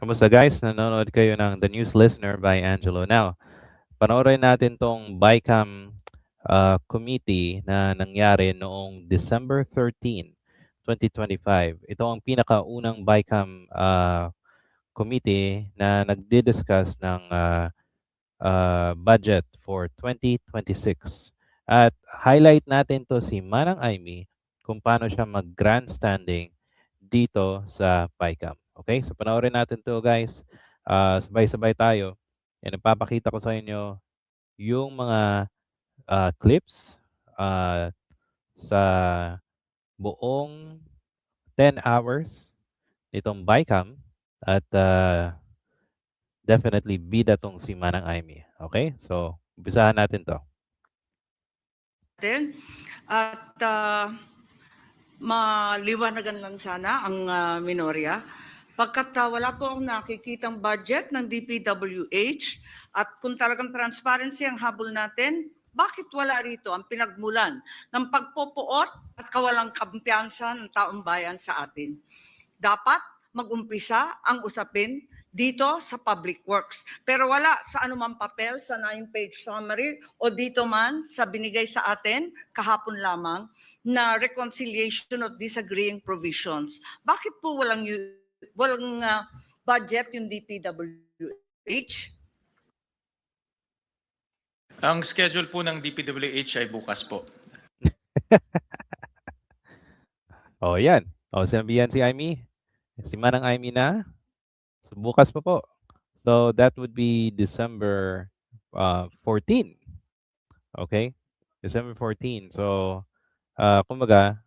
Kamusta guys? Nanonood kayo ng The News Listener by Angelo. Now, panoorin natin tong BICAM committee na nangyari noong December 13, 2025. Ito ang pinakaunang BICAM committee na nagdi-discuss ng budget for 2026. At highlight natin to si Manang Aimee kung paano siya mag-grandstanding dito sa BICAM. Okay? So panoorin natin to guys. Sabay-sabay tayo. And ipapakita ko sa inyo yung mga clips sa buong 10 hours nitong BICAM at definitely bida tong si Manang Aimee. Okay? So, umpisahan natin to. At maliwanagan lang sana ang minorya. Pagkat wala po akong nakikitang budget ng DPWH at kung talagang transparency ang habol natin, bakit wala rito ang pinagmulan ng pagpopoot at kawalang kampiyansa ng taong bayan sa atin? Dapat mag-umpisa ang usapin dito sa Public Works. Pero wala sa anumang papel sa 9-page summary o dito man sa binigay sa atin kahapon lamang na reconciliation of disagreeing provisions. Bakit po walang budget yung DPWH? Ang schedule po ng DPWH ay bukas po. Oh, yan. Oh, sinabihan si Aimee. Si Manang Aimee na. So, bukas pa po. So, that would be December 14. Okay? December 14. So, kumbaga,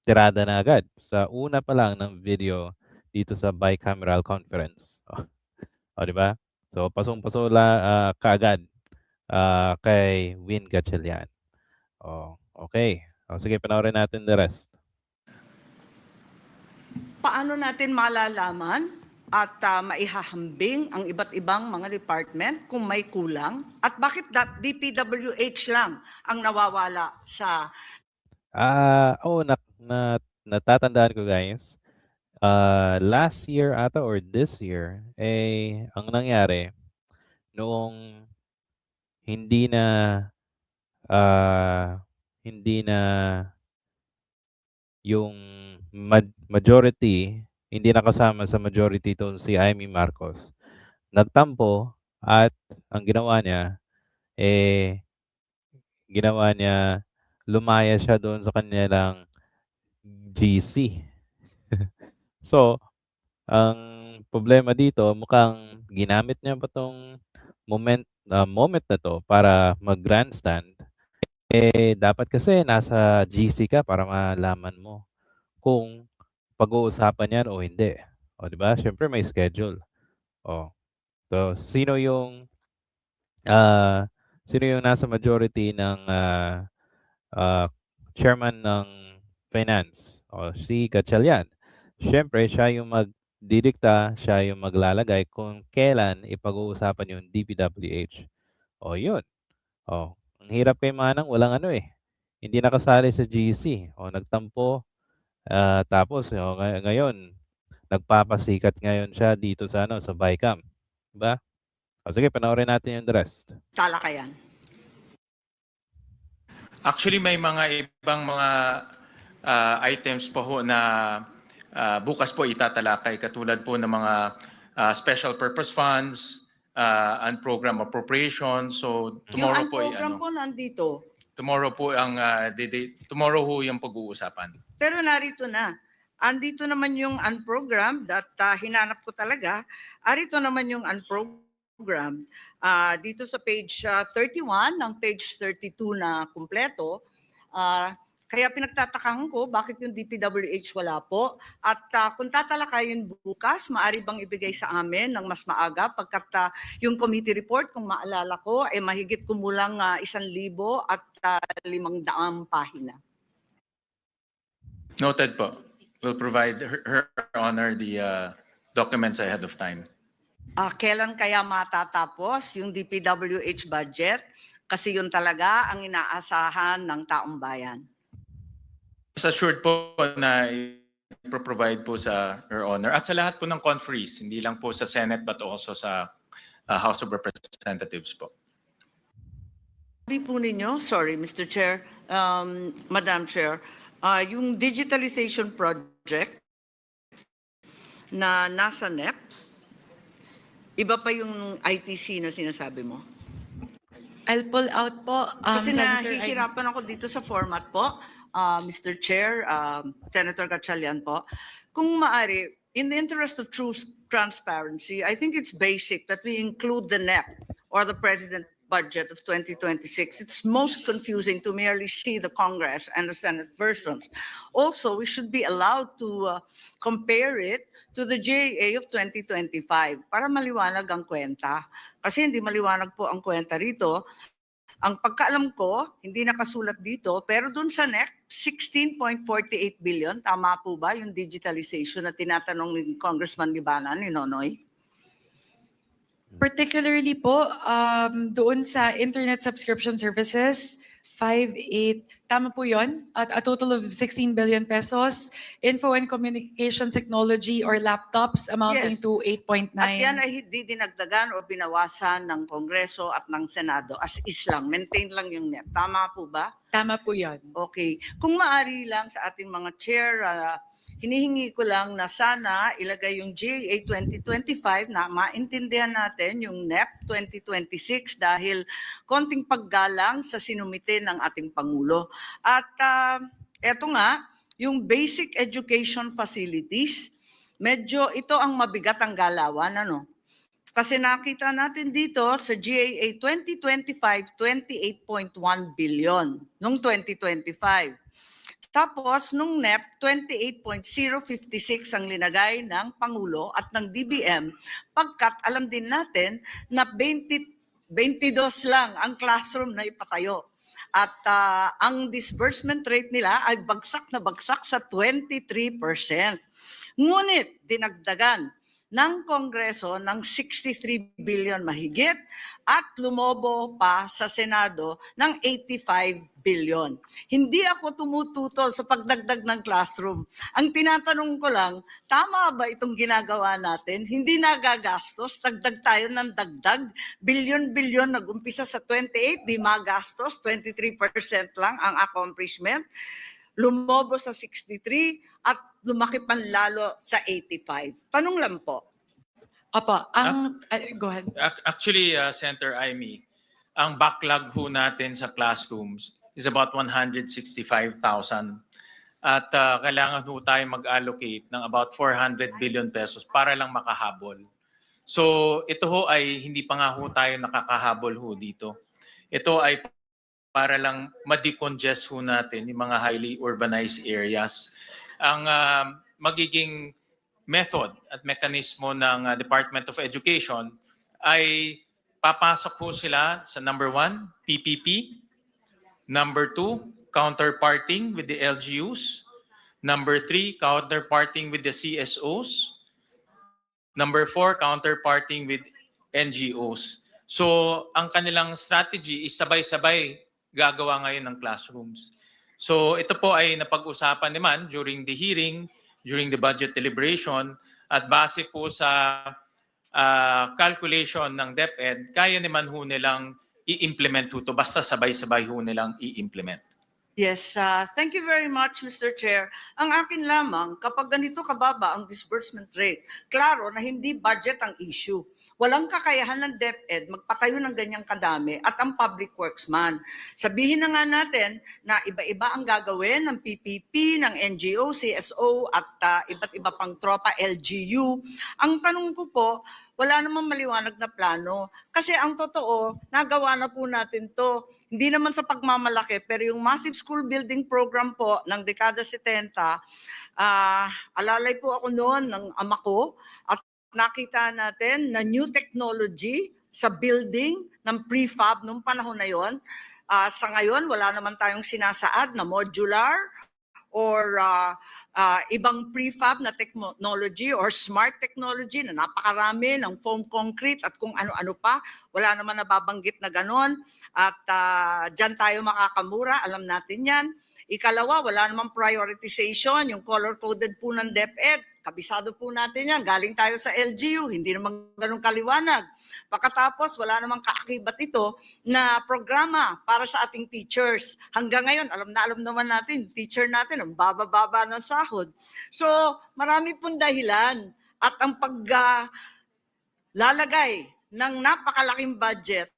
tirada na agad sa una pa lang ng video dito sa bicameral conference. O, di ba? So, pasong-paso kaagad kay Win Gatchalian. Oh, okay. O, sige, panoorin natin the rest. Paano natin malalaman at maihahambing ang iba't ibang mga department kung may kulang? At bakit DPWH lang ang nawawala sa... Natatandaan ko guys. Last year ata or this year, ang nangyari, noong hindi na yung majority, hindi nakasama sa majority to si Amy Marcos. Nagtampo at ang ginawa niya, lumaya siya doon sa kanilang GC. So, ang problema dito, mukhang ginamit niya pa tong moment na to para mag-grandstand. Dapat kasi nasa GC ka para malaman mo kung pag-uusapan yan o hindi. O, di ba? Siyempre may schedule. O. So, sino yung nasa majority ng chairman ng finance? O, si Gatchalian. Siyempre, siya yung magdidikta, siya yung maglalagay kung kailan ipag-uusapan yung DPWH. O, yun. O, ang hirap kay Manang, walang hindi nakasali sa GC. O, nagtampo. Tapos, ngayon, nagpapasikat ngayon siya dito sa, sa BICAM. Diba? O, sige, panoorin natin yung the rest. Talakayan. Actually, may mga ibang mga items po ho na bukas po itatalakay, katulad po ng mga special purpose funds and program appropriations. So tomorrow po program po nandito. Tomorrow po ang tomorrow ho yung pag-uusapan. Pero narito na. Andito naman yung unprogrammed at hinanap ko talaga. Arito naman yung unprogrammed. Dito sa page 31 ng page 32 na kumpleto. Kaya pinagtatakahan ko bakit yung DPWH wala po. At kung tatalakayin bukas, maaari bang ibigay sa amin ng mas maaga pagkat yung committee report, kung maalala ko, ay mahigit kumulang 1,000 at 500 pahina. Noted po. We'll provide her honor the documents ahead of time. Kailan kaya matatapos yung DPWH budget? Kasi yun talaga ang inaasahan ng taong bayan. Assured po na provide po sa Your Honor at sa lahat po ng conferees, hindi lang po sa Senate but also sa House of Representatives po. Sabi po ninyo, sorry Mr. Chair, Madam Chair, yung digitalization project na nasa NEP, iba pa yung ITC na sinasabi mo? I'll pull out po, Kasi Senator Ivy. nahihirapan ako dito sa format po, Mr. Chair, Senator Gatchalian po. Kung maari, in the interest of true transparency, I think it's basic that we include the NEP or the President budget of 2026. It's most confusing to merely see the Congress and the Senate versions. Also, we should be allowed to compare it to the GAA of 2025 para maliwanag ang kwenta. Kasi hindi maliwanag po ang kwenta rito. Ang pagkaalam ko, hindi nakasulat dito, pero dun sa NEP, 16.48 billion, tama po ba yung digitalization na tinatanong ni Congressman Libanan, ni Nonoy? Particularly po, doon sa internet subscription services, 5.8, tama po yun, at a total of 16 billion pesos. Info and communications technology or laptops amounting Yes. to 8.9. At yan ay hindi dinagdagan o binawasan ng Kongreso at ng Senado as is lang. Maintain lang yung NEP. Tama po ba? Tama po yun. Okay. Kung maari lang sa ating mga chair, hinihingi ko lang na sana ilagay yung GAA 2025 na maintindihan natin yung NEP 2026 dahil konting paggalang sa sinumite ng ating Pangulo. At eto nga, yung basic education facilities, medyo ito ang mabigat ang galawan, ano? Kasi nakita natin dito sa GAA 2025, 28.1 billion noong 2025. Tapos, nung NEP, 28.056 ang linagay ng Pangulo at ng DBM, pagkat alam din natin na 22 lang ang classroom na ipatayo. At ang disbursement rate nila ay bagsak na bagsak sa 23%. Ngunit, dinagdagan ng Kongreso ng 63 billion mahigit at lumobo pa sa Senado ng 85 billion. Hindi ako tumututol sa pagdagdag ng classroom. Ang tinatanong ko lang, tama ba itong ginagawa natin? Hindi nagagastos, dagdag tayo ng dagdag, bilyon-bilyon, nag-umpisa sa 28, di magastos, 23% lang ang accomplishment. Lumobo sa 63 at lumaki panlalo sa 85. Tanong lang po. Opo, go ahead. Actually, Senator Amy, ang backlog ho natin sa classrooms is about 165,000. At kailangan ho tayo mag-allocate ng about 400 billion pesos para lang makahabol. So ito ho ay hindi pa nga ho tayo nakakahabol ho dito. Ito ay para lang ma-decongest ho natin yung mga highly urbanized areas. Ang magiging method at mekanismo ng Department of Education ay papasok ho sila sa number 1, PPP, number 2, counterparting with the LGUs, number 3, counterparting with the CSOs, number 4, counterparting with NGOs. So ang kanilang strategy is sabay-sabay gagawa ngayon ng classrooms. So ito po ay napag-usapan naman during the hearing, during the budget deliberation, at base po sa calculation ng DepEd, kaya naman ho nilang i-implement ho ito, basta sabay-sabay ho nilang i-implement. Yes, thank you very much, Mr. Chair. Ang akin lamang, kapag ganito kababa ang disbursement rate, klaro na hindi budget ang issue. Walang kakayahan ng DepEd magpatayo ng ganyang kadami at ang public works man. Sabihin na nga natin na iba-iba ang gagawin ng PPP, ng NGO, CSO at iba't iba pang tropa, LGU. Ang tanong ko po, wala namang maliwanag na plano. Kasi ang totoo, nagawa na po natin to. Hindi naman sa pagmamalaki, pero yung massive school building program po ng dekada 70, alalay po ako noon ng ama ko at nakita natin na new technology sa building ng prefab nung panahon na yon. Sa ngayon, wala naman tayong sinasaad na modular or ibang prefab na technology or smart technology na napakarami ng foam concrete at kung ano-ano pa. Wala naman nababanggit na ganon. At dyan tayo makakamura, alam natin yan. Ikalawa, wala namang prioritization, yung color-coded po ng DepEd. Kabisado po natin yan. Galing tayo sa LGU, hindi naman ganun kaliwanag. Pagkatapos, wala namang kaakibat ito na programa para sa ating teachers. Hanggang ngayon, alam naman natin, teacher natin, ang baba-baba ng sahod. So, marami pong dahilan. At ang lalagay ng napakalaking budget,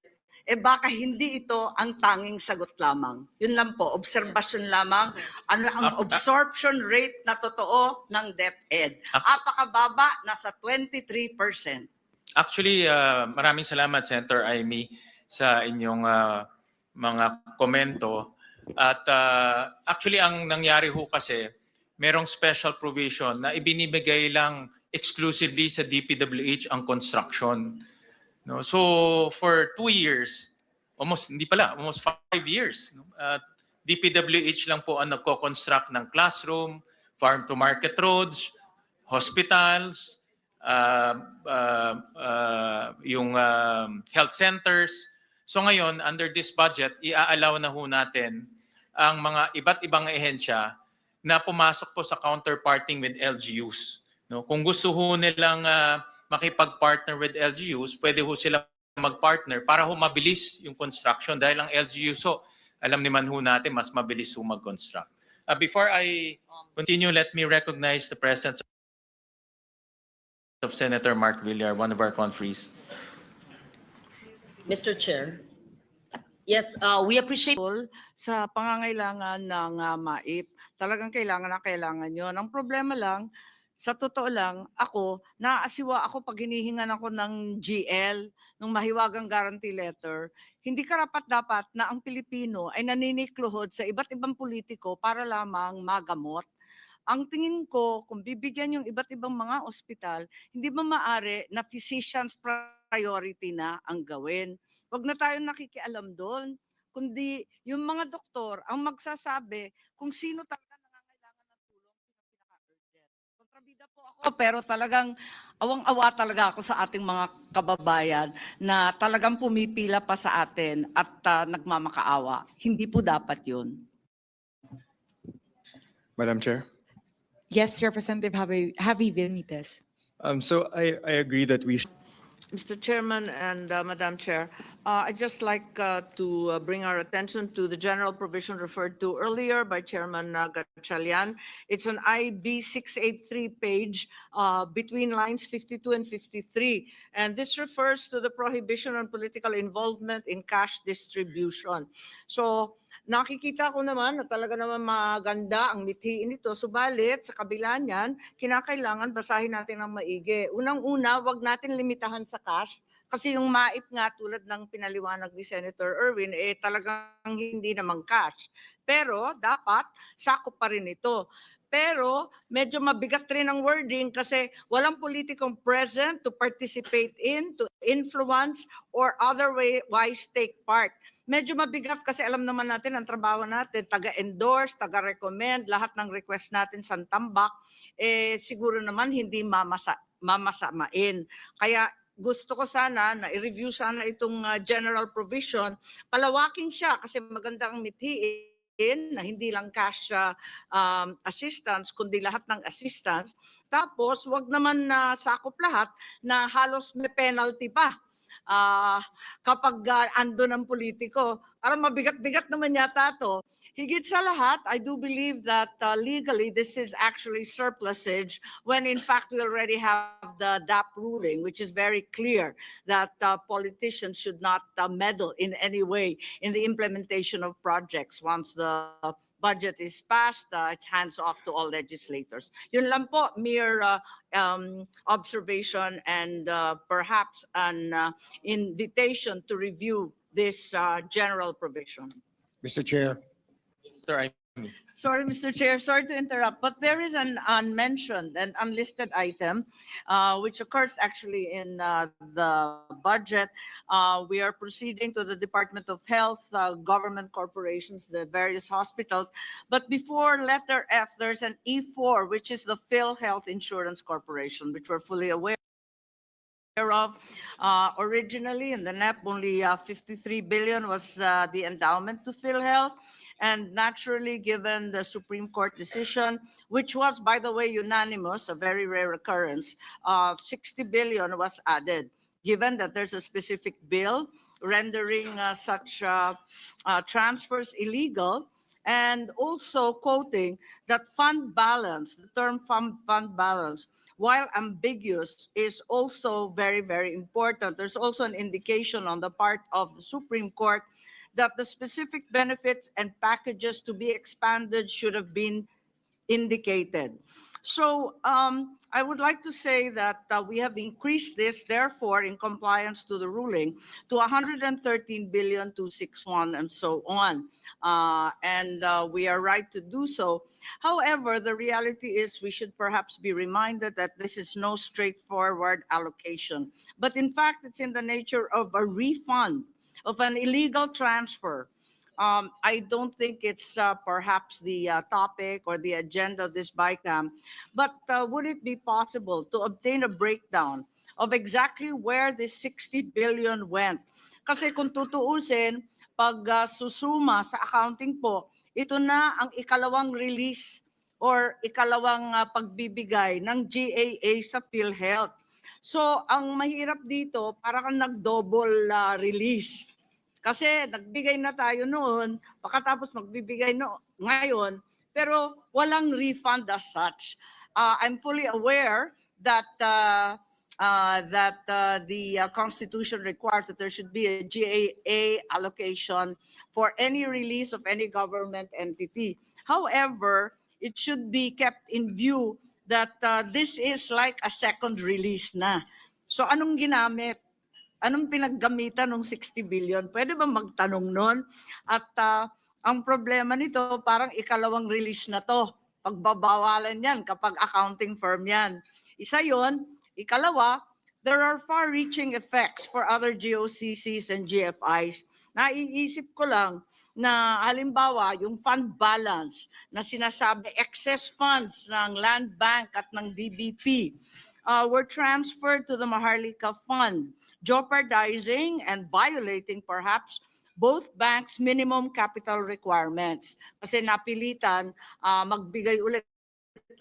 baka hindi ito ang tanging sagot lamang. Yun lang po, observation lamang. Ano ang absorption rate na totoo ng DepEd? Apakababa, nasa 23%. Actually, maraming salamat, Senator Amy, sa inyong mga komento. At actually, ang nangyari ho kasi, merong special provision na ibinibigay lang exclusively sa DPWH ang construction. No? So, for 2 years, almost 5 years, no? DPWH lang po ang nagko-construct ng classroom, farm-to-market roads, hospitals, yung health centers. So ngayon, under this budget, i-allow na ho natin ang mga iba't ibang ehensya na pumasok po sa counterparting with LGUs. No? Kung gusto ho nilang makipag-partner with LGUs, pwede ho sila mag-partner para ho mabilis yung construction dahil ang LGUs ho, alam naman ho natin, mas mabilis ho mag-construct. Before I continue, let me recognize the presence of Senator Mark Villar, one of our conferees. Mr. Chair. Yes, we appreciate. Sa pangangailangan ng MAIP, talagang kailangan yun. Ang problema lang, sa totoo lang, naaasiwa ako pag hinihingan ako ng GL, ng mahiwagang guarantee letter, hindi karapat-dapat na ang Pilipino ay naninikluhod sa iba't ibang politiko para lamang magamot. Ang tingin ko, kung bibigyan yung iba't ibang mga ospital, hindi ba maaari na physician's priority na ang gawin? Huwag na tayo nakikialam doon, kundi yung mga doktor ang magsasabi kung sino talaga nangangailangan ng tulong, sino pinaka-urgent. Kontrabida po ako, pero talagang awang-awa talaga ako sa ating mga kababayan na talagang pumipila pa sa atin at nagmamakaawa. Hindi po dapat yun. Madam Chair. Yes, Representative Javi Benitez. So I agree that we Mr. Chairman and Madam Chair, I'd just like to bring our attention to the general provision referred to earlier by Chairman Gatchalian. It's on IB 683 page between lines 52 and 53. And this refers to the prohibition on political involvement in cash distribution. So nakikita ko naman na talaga naman maganda ang mithiin nito. Subalit, sa kabila niyan, kinakailangan basahin natin ng maigi. Unang-una, wag natin limitahan sa cash. Kasi yung MAIP nga tulad ng pinaliwanag ni Senator Erwin, talagang hindi naman cash. Pero dapat sakop pa rin ito. Pero medyo mabigat rin ang wording kasi walang politikong present to participate in, to influence, or otherwise take part. Medyo mabigat kasi alam naman natin ang trabaho natin, taga-endorse, taga-recommend, lahat ng request natin sa tambak, siguro naman hindi mamasamain. Kaya gusto ko sana na i-review sana itong general provision, palawakin siya kasi maganda ang mithiin na hindi lang cash assistance, kundi lahat ng assistance. Tapos, wag naman na sakop lahat na halos may penalty pa. Kapag ando ng politiko, parang mabigat-bigat naman yata to. Higit sa lahat, I do believe that legally this is actually surplusage when in fact we already have the DAP ruling, which is very clear that politicians should not meddle in any way in the implementation of projects once the budget is passed, it's hands off to all legislators. Yun lang po, mere observation and perhaps an invitation to review this general provision. Mr. Chair. Sorry, Mr. Chair, sorry to interrupt, but there is an unmentioned and unlisted item which occurs actually in the budget. We are proceeding to the Department of Health, government corporations, the various hospitals. But before letter F, there's an E4, which is the PhilHealth Insurance Corporation, which we're fully aware of. Originally in the NEP, only 53 billion was the endowment to PhilHealth. And naturally, given the Supreme Court decision, which was, by the way, unanimous, a very rare occurrence, 60 billion was added. Given that there's a specific bill rendering such transfers illegal, and also quoting that fund balance, the term fund balance, while ambiguous, is also very, very important. There's also an indication on the part of the Supreme Court that the specific benefits and packages to be expanded should have been indicated. So I would like to say that we have increased this, therefore, in compliance to the ruling, to 113,261,000,000 and so on. We are right to do so. However, the reality is we should perhaps be reminded that this is no straightforward allocation. But in fact, it's in the nature of a refund of an illegal transfer. I don't think it's perhaps the topic or the agenda of this BICAM, but would it be possible to obtain a breakdown of exactly where this 60 billion went? Kasi kung tutuusin, pag susuma sa accounting po, ito na ang ikalawang release or ikalawang pagbibigay ng GAA sa PhilHealth. So ang mahirap dito, para kang nag-double release. Kasi nagbigay na tayo noon, pagkatapos magbibigay ngayon, pero walang refund as such. I'm fully aware that the Constitution requires that there should be a GAA allocation for any release of any government entity. However, it should be kept in view that this is like a second release na. So anong ginamit? Anong pinaggamitan ng 60 billion? Pwede ba magtanong nun? At ang problema nito, parang ikalawang release na to. Pagbabawalan yan kapag accounting firm yan. Isa yon. Ikalawa, there are far-reaching effects for other GOCCs and GFIs. Naiisip ko lang na halimbawa yung fund balance na sinasabi excess funds ng Land Bank at ng DBP were transferred to the Maharlika Fund, jeopardizing and violating perhaps both banks' minimum capital requirements. Kasi napilitan magbigay ulit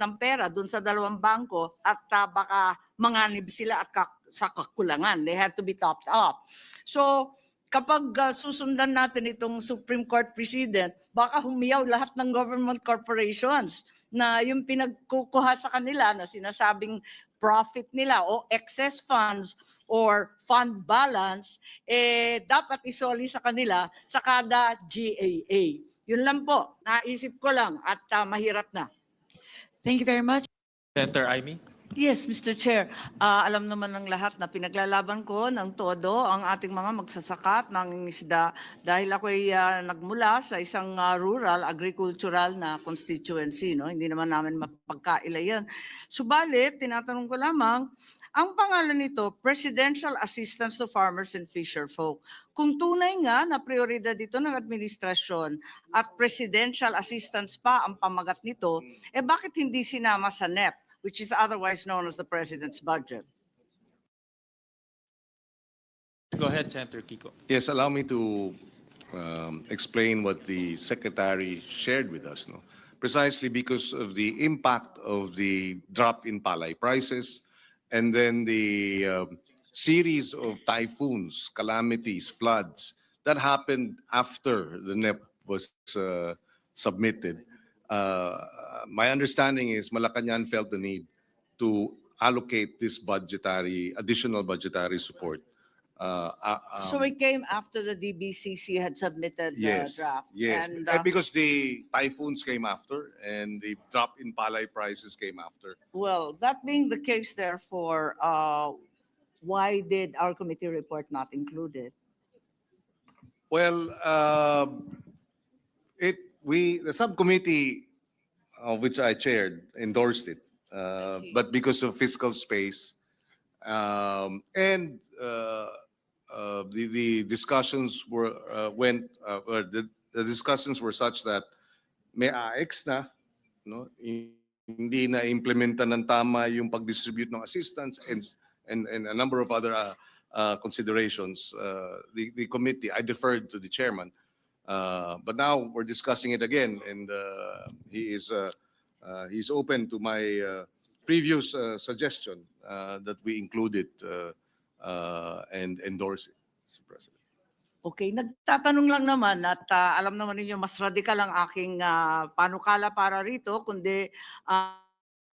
ng pera dun sa dalawang bangko at baka manganib sila at sa kakulangan. They had to be topped up. So kapag susundan natin itong Supreme Court precedent, baka humiyaw lahat ng government corporations na yung pinagkukuha sa kanila na sinasabing profit nila o excess funds or fund balance, dapat isoli sa kanila sa kada GAA. Yun lang po, naisip ko lang at mahirap na. Thank you very much. Senator Amy? Yes, Mr. Chair. Alam naman ng lahat na pinaglalaban ko ng todo ang ating mga magsasaka at mangingisda dahil ako'y nagmula sa isang rural agricultural na constituency. No? Hindi naman namin mapagkaila yan. Subalit, tinatanong ko lamang, ang pangalan nito, Presidential Assistance to Farmers and Fisherfolk. Kung tunay nga na prioridad ito ng administrasyon at presidential assistance pa ang pamagat nito, bakit hindi sinama sa NEP, which is otherwise known as the President's budget? Go ahead, Senator Kiko. Yes, allow me to explain what the Secretary shared with us. No? Precisely because of the impact of the drop in palay prices and then the series of typhoons, calamities, floods that happened after the NEP was submitted. My understanding is Malacanang felt the need to allocate this additional budgetary support. So it came after the DBCC had submitted the draft? Yes, And, because the typhoons came after and the drop in palay prices came after. well, that being the case, therefore, why did our committee report not include it? Well, the subcommittee of which I chaired endorsed it, but because of fiscal space, and the discussions were the discussions were such that may AX na, no, hindi na implementa ng tama yung pag-distribute ng assistance and a number of other considerations. The committee, I deferred to the chairman, But now we're discussing it again, and he's open to my previous suggestion that we include it and endorse it, Mr. President. Okay, nagtatanong lang naman at alam naman ninyo mas radikal ang aking panukala para rito, kundi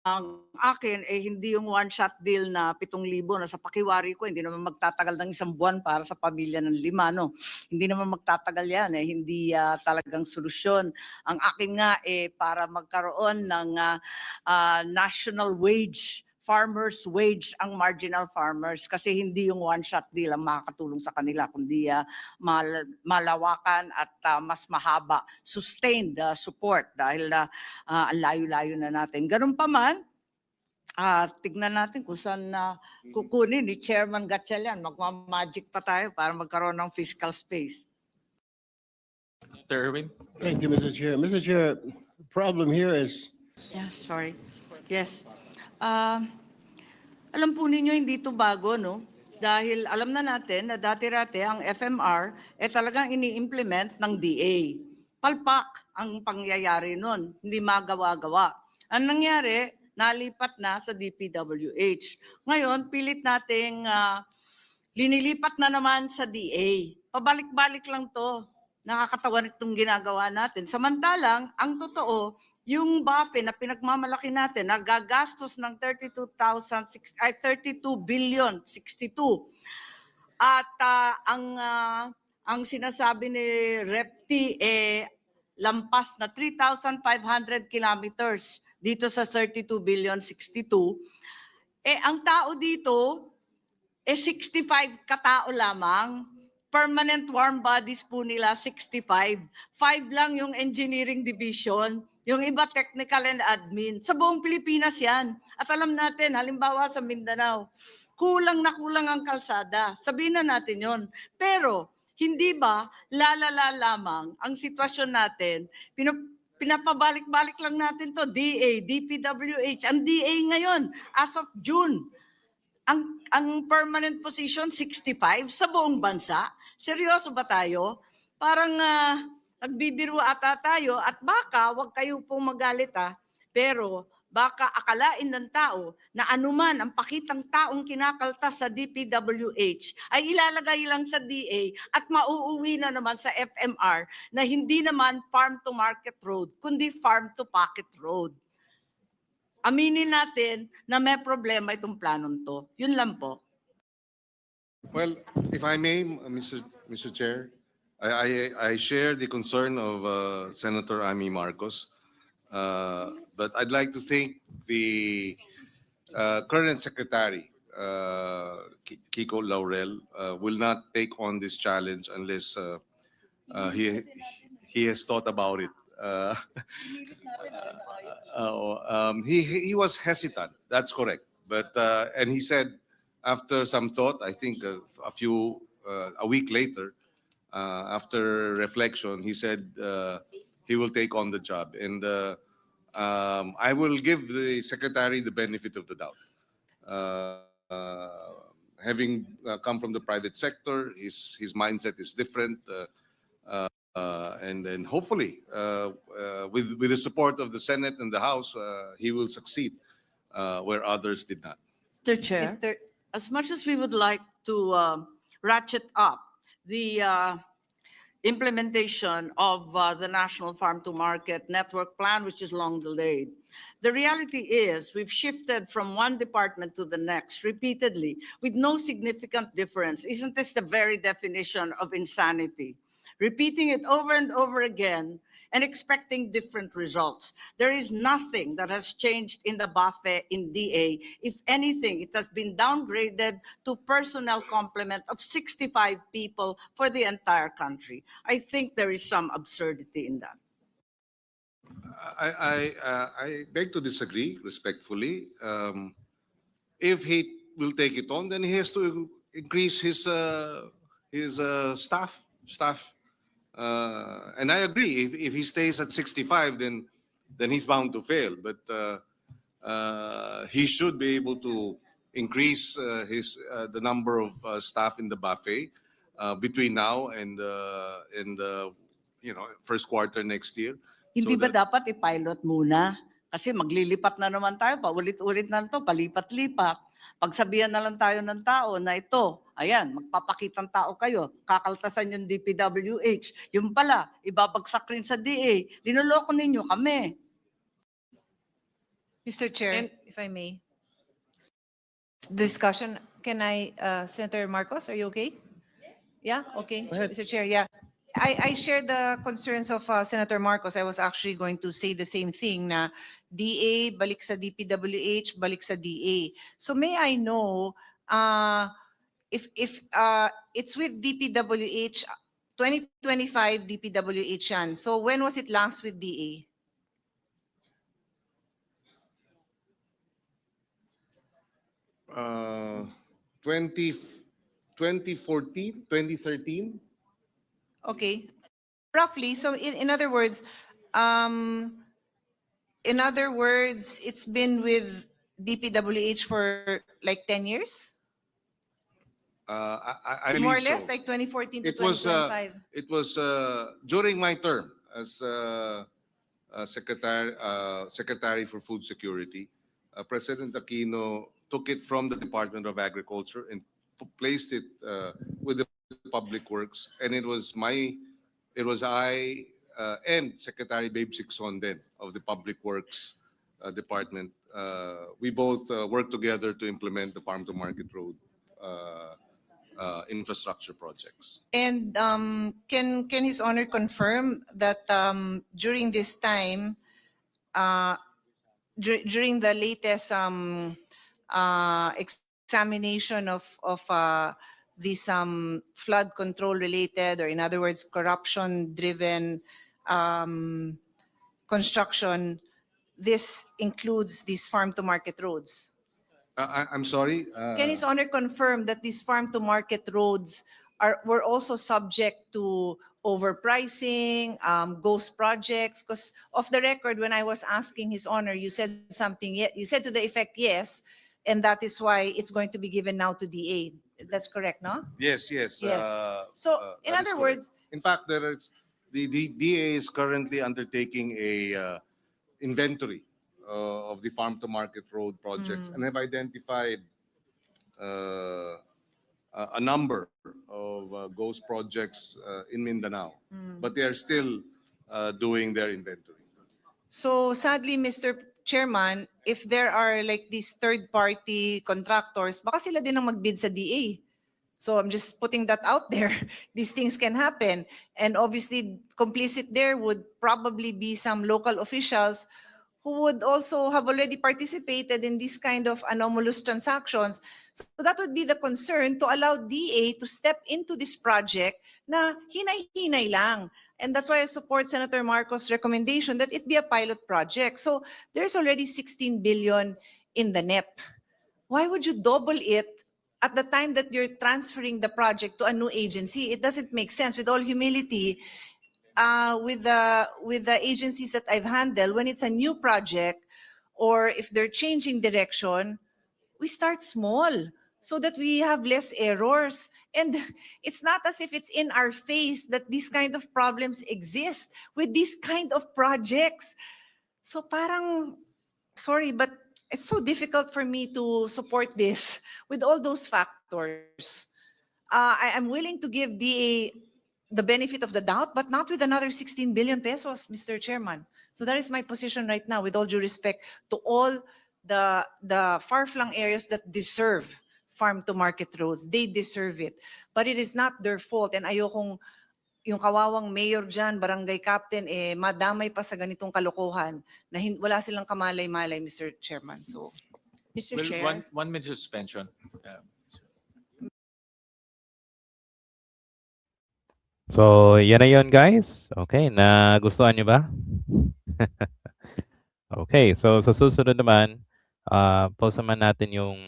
ang akin hindi yung one-shot deal na 7,000 na sa pakiwari ko, hindi naman magtatagal ng 1 buwan para sa pamilya ng 5, no? Hindi naman magtatagal yan, hindi talagang solusyon. Ang akin nga para magkaroon ng national wage, farmers wage ang marginal farmers, kasi hindi yung one-shot deal ang makakatulong sa kanila, kundi malawakan at mas mahaba, sustained support dahil ang layo-layo na natin. Ganun pa man, tignan natin kung saan kukunin ni Chairman Gatchalian. Magmamagic pa tayo para magkaroon ng fiscal space. Mr. Erwin? Thank you, Mr. Chair. Mr. Chair, the problem here is Yeah, sorry. Yes. Alam po ninyo, hindi ito bago, no? Dahil alam na natin na dati-rati ang FMR talagang ini-implement ng DA. Palpak ang pangyayari nun, hindi magawa-gawa. Ang nangyari, nalipat na sa DPWH. Ngayon, pilit nating linilipat na naman sa DA. Pabalik-balik lang to. Nakakatawa itong ginagawa natin. Samantalang, ang totoo, yung BAFE na pinagmamalaki natin, nagagastos ng 32 billion 62. At ang sinasabi ni Repti lampas na 3,500 kilometers dito sa 32 billion 62. Ang tao dito 65 katao lamang. Permanent warm bodies po nila 65. 5 lang yung engineering division. Yung iba technical and admin. Sa buong Pilipinas yan. At alam natin, halimbawa sa Mindanao, kulang na kulang ang kalsada. Sabihin na natin yon. Pero, hindi ba lalala lamang ang sitwasyon natin? Pinapabalik-balik lang natin to DA, DPWH. Ang DA ngayon, as of June, ang permanent position 65 sa buong bansa. Seryoso ba tayo? Parang nagbibiro ata tayo at baka wag kayo pong magalit pero baka akalain ng tao na anuman ang pakitang taong kinakaltas sa DPWH ay ilalagay lang sa DA at mauuwi na naman sa FMR na hindi naman farm to market road kundi farm to pocket road. Aminin natin na may problema itong planong to. Yun lang po. Well, if I may, Mr. Chair, I share the concern of Senator Amy Marcos, but I'd like to think the current secretary, Kiko Laurel, will not take on this challenge unless he has thought about it. He was hesitant. That's correct. But and he said after some thought, I think a week later, after reflection, he said he will take on the job, and I will give the secretary the benefit of the doubt. Having come from the private sector, his mindset is different. And then hopefully, with the support of the Senate and the House, he will succeed where others did not. Mr. Chair, as much as we would like to ratchet up the implementation of the National Farm to Market Network Plan, which is long delayed, the reality is we've shifted from one department to the next repeatedly with no significant difference. Isn't this the very definition of insanity? Repeating it over and over again and expecting different results. There is nothing that has changed in the BAFE in DA. If anything, it has been downgraded to personnel complement of 65 people for the entire country. I think there is some absurdity in that. I beg to disagree respectfully. If he will take it on, then he has to increase his staff. And I agree. If he stays at 65, then he's bound to fail. But he should be able to increase the number of staff in the BAFE between now and first quarter next year. Hindi So ba that- dapat i-pilot muna? Kasi maglilipat na naman tayo, paulit-ulit na to, palipat-lipat. Pagsabihan na lang tayo ng tao na ito, ayan, magpapakitang tao kayo, kakaltasan yung DPWH. Yung pala, ibabagsak rin sa DA. Linuloko ninyo kami. Mr. Chair, if I may. Discussion, can I, Senator Marcos, are you okay? Yeah, okay. Go ahead. Mr. Chair, yeah. I share the concerns of Senator Marcos. I was actually going to say the same thing na DA, balik sa DPWH, balik sa DA. So may I know if it's with DPWH, 2025 DPWH yan. So when was it last with DA? Uh, 2014, 2013. Okay, roughly. So in other words, it's been with DPWH for like 10 years? I More or believe less, so. like 2014 to It was, 2025? It was during my term as Secretary for Food Security. President Aquino took it from the Department of Agriculture and placed it with the Public Works, and it was I and Secretary Babe Sixon then of the Public Works Department. We both worked together to implement the Farm to Market Road infrastructure projects. And can His Honor confirm that during this time, during the latest examination of these flood control related, or in other words, corruption driven construction, this includes these farm to market roads? I'm sorry. Can His Honor confirm that these farm to market roads were also subject to overpricing, ghost projects? Because off the record, when I was asking His Honor, you said something, you said to the effect, yes, and that is why it's going to be given now to DA. That's correct, no? Yes. Yes. So, in that is other correct. words, In fact, there is the DA is currently undertaking a inventory of the farm to market road projects, and have identified a number of ghost projects in Mindanao, but they are still doing their inventory. so sadly, Mr. Chairman, if there are like these third-party contractors, baka sila din ang magbid sa DA. So I'm just putting that out there. These things can happen. And obviously, complicit there would probably be some local officials who would also have already participated in this kind of anomalous transactions. So that would be the concern, to allow DA to step into this project na hinay-hinay lang. And that's why I support Senator Marcos' recommendation that it be a pilot project. So there's already 16 billion in the NEP. Why would you double it at the time that you're transferring the project to a new agency? It doesn't make sense. With all humility, with the agencies that I've handled, when it's a new project or if they're changing direction, we start small so that we have less errors. And it's not as if it's in our face that these kind of problems exist with these kind of projects. So parang, sorry, but it's so difficult for me to support this with all those factors. I'm willing to give DA the benefit of the doubt, but not with another 16 billion pesos, Mr. Chairman. So that is my position right now, with all due respect to all the far-flung areas that deserve farm-to-market roads. They deserve it. But it is not their fault. And ayokong yung kawawang mayor dyan, barangay captain, madamay pa sa ganitong kalokohan na wala silang kamalay-malay, Mr. Chairman. So, Mr. Well, Chair. one minute suspension. So, yan na yun, guys. Okay, nagustuhan nyo ba? Okay, so sa susunod naman, post naman natin yung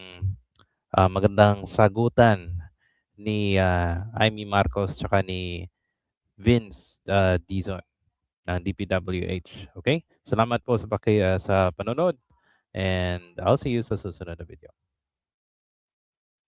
magandang sagutan ni Amy Marcos tsaka ni Vince Dizon ng DPWH. Okay? Salamat po sa panonood, and I'll see you sa susunod na video.